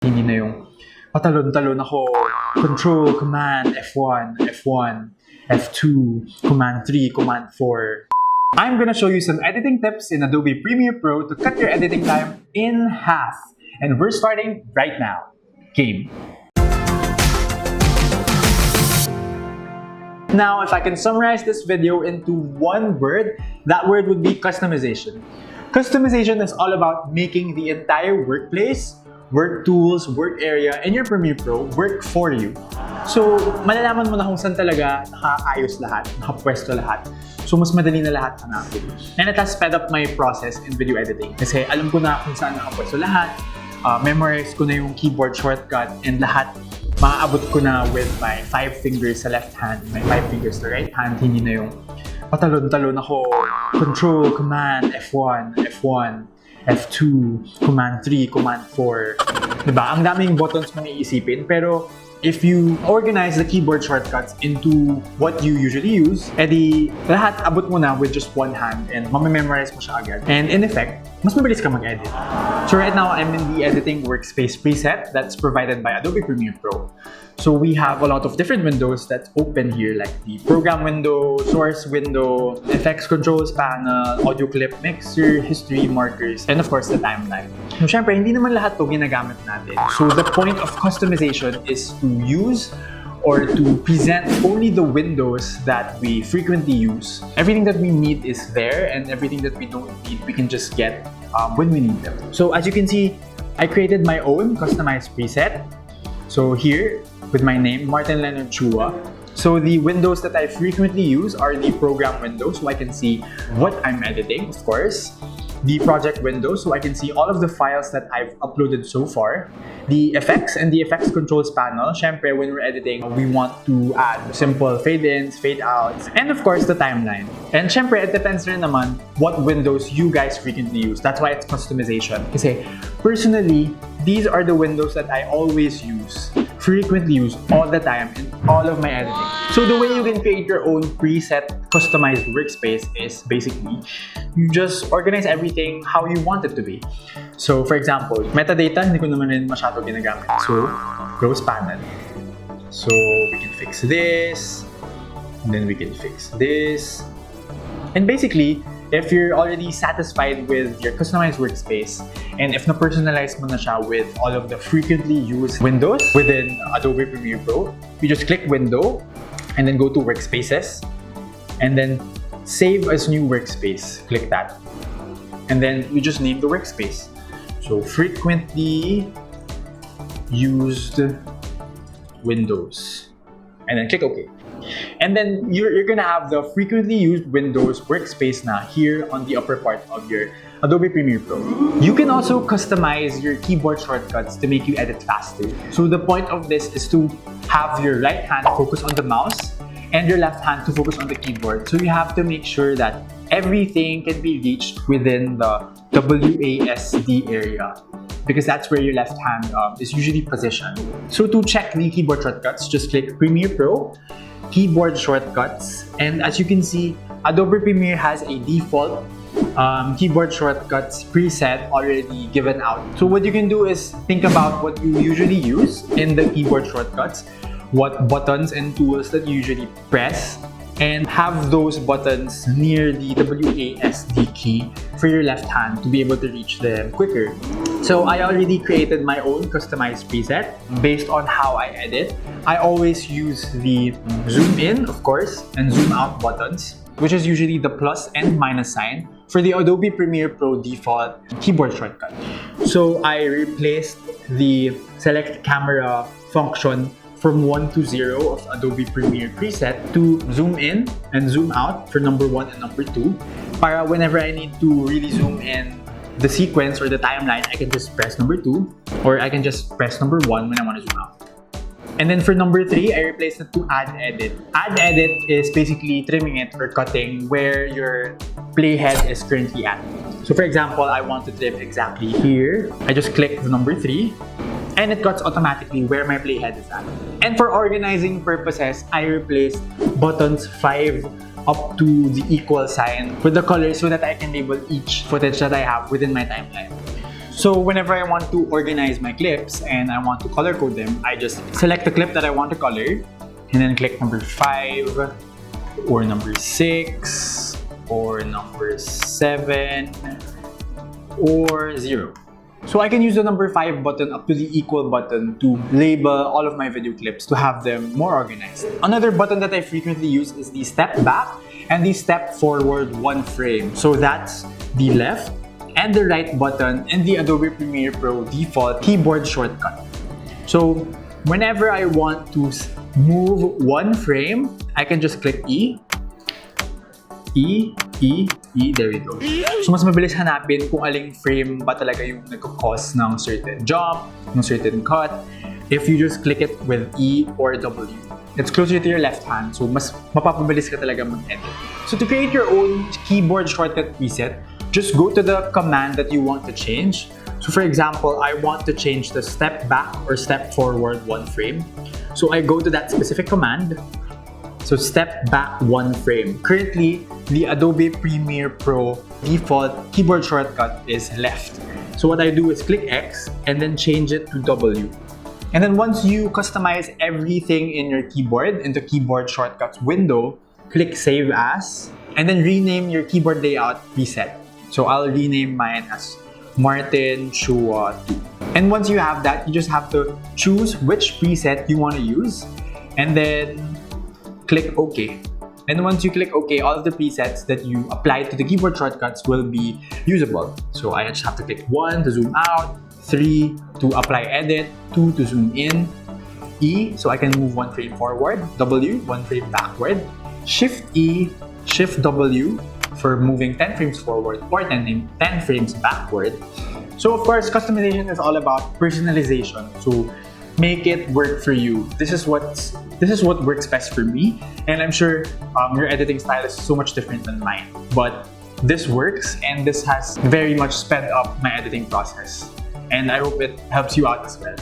Hindi na yung patalon-talon ako, Control, Command, F1, F1, F2, Command 3, Command 4. I'm gonna show you some editing tips in Adobe Premiere Pro to cut your editing time in half. And we're starting right now. Game. Now, if I can summarize this video into one word, that word would be customization. Customization is all about making the entire workplace, work tools, work area, and your Premiere Pro work for you. So, malalaman mo na kung saan talaga nakaayos lahat, nakapwesto lahat. So, mas madali na lahat hanapin. And it has sped up my process in video editing. Kasi alam ko na kung saan nakapwesto lahat, memorize ko na yung keyboard shortcut, and lahat maaabot ko na with my 5 fingers sa left hand, my 5 fingers sa right hand. Hindi na yung patalon-talon ako, Control, Command, F1, F1, F2, Command 3, Command 4. Diba? Ang daming buttons mo iisipin, pero if you organize the keyboard shortcuts into what you usually use, edi lahat abot mo na with just one hand and mamememorize mo siya agad. And in effect, mas mabilis ka mag-edit. So right now, I'm in the editing workspace preset that's provided by Adobe Premiere Pro. So we have a lot of different windows that open here, like the program window, source window, effects controls panel, audio clip mixer, history markers, and of course the timeline. So syempre, hindi naman lahat to ginagamit natin. So the point of customization is to use or to present only the windows that we frequently use. Everything that we need is there, and everything that we don't need, we can just get when we need them. So as you can see, I created my own customized preset. So here, with my name, Martin Leonard Chua. So the windows that I frequently use are the program window, so I can see what I'm editing, of course. The project window, so I can see all of the files that I've uploaded so far. The effects and the effects controls panel. Syempre, when we're editing, we want to add simple fade-ins, fade-outs, and of course, the timeline. And syempre, it depends rin naman what windows you guys frequently use. That's why it's customization. Kasi personally, these are the windows that I always use, frequently use all the time in all of my editing. So the way you can create your own preset customized workspace is basically you just organize everything how you want it to be. So for example, metadata, hindi ko naman rin masyado ginagamit. So, close panel. So we can fix this, and then we can fix this. And basically, if you're already satisfied with your customized workspace, and if na-personalize mo na siya with all of the frequently used windows within Adobe Premiere Pro, you just click Window, and then go to Workspaces, and then Save as New Workspace. Click that. And then you just name the workspace. So, frequently used windows. And then click OK. And then you're gonna have the frequently used Windows workspace na here on the upper part of your Adobe Premiere Pro. You can also customize your keyboard shortcuts to make you edit faster. So the point of this is to have your right hand focus on the mouse and your left hand to focus on the keyboard. So you have to make sure that everything can be reached within the WASD area, because that's where your left hand is usually positioned. So to check the keyboard shortcuts, just click Premiere Pro, Keyboard Shortcuts, and as you can see, Adobe Premiere has a default keyboard shortcuts preset already given out. So what you can do is think about what you usually use in the keyboard shortcuts, what buttons and tools that you usually press, and have those buttons near the WASD key for your left hand to be able to reach them quicker. So I already created my own customized preset based on how I edit. I always use the zoom in, of course, and zoom out buttons, which is usually the plus and minus sign for the Adobe Premiere Pro default keyboard shortcut. So I replaced the select camera function from 1 to 0 of Adobe Premiere preset to zoom in and zoom out for number 1 and number 2. Para whenever I need to really zoom in the sequence or the timeline, I can just press number 2, or I can just press number 1 when I want to zoom out. And then for number 3, I replaced it to add edit. Add edit is basically trimming it or cutting where your playhead is currently at. So for example, I want to trim exactly here. I just click the number 3, and it cuts automatically where my playhead is at. And for organizing purposes, I replaced buttons 5 up to the equal sign with the colors so that I can label each footage that I have within my timeline. So whenever I want to organize my clips and I want to color code them, I just select the clip that I want to color and then click number 5 or number 6 or number 7 or 0. So I can use the number 5 button up to the equal button to label all of my video clips to have them more organized. Another button that I frequently use is the step back and the step forward 1 frame. So that's the left and the right button in the Adobe Premiere Pro default keyboard shortcut. So whenever I want to move 1 frame, I can just click E, there we go. So mas mabilis hanapin kung aling frame ba talaga yung nagko-cause ng certain jump, ng certain cut, if you just click it with E or W. It's closer to your left hand, so mas mapapabilis ka talaga mag-edit. So to create your own keyboard shortcut preset, just go to the command that you want to change. So for example, I want to change the step back or step forward 1 frame. So I go to that specific command. So step back 1 frame. Currently, the Adobe Premiere Pro default keyboard shortcut is left. So what I do is click X and then change it to W. And then once you customize everything in your keyboard in the keyboard shortcuts window, click Save As and then rename your keyboard layout preset. So I'll rename mine as Martin Chua 2. And once you have that, you just have to choose which preset you want to use and then click OK. And once you click OK, all of the presets that you applied to the keyboard shortcuts will be usable. So I just have to click 1 to zoom out, 3 to apply edit, 2 to zoom in, E so I can move 1 frame forward, W 1 frame backward, Shift E, Shift W for moving 10 frames forward or 10 frames backward. So of course, customization is all about personalization. So make it work for you. This is what works best for me, and I'm sure your editing style is so much different than mine. But this works, and this has very much sped up my editing process. And I hope it helps you out as well.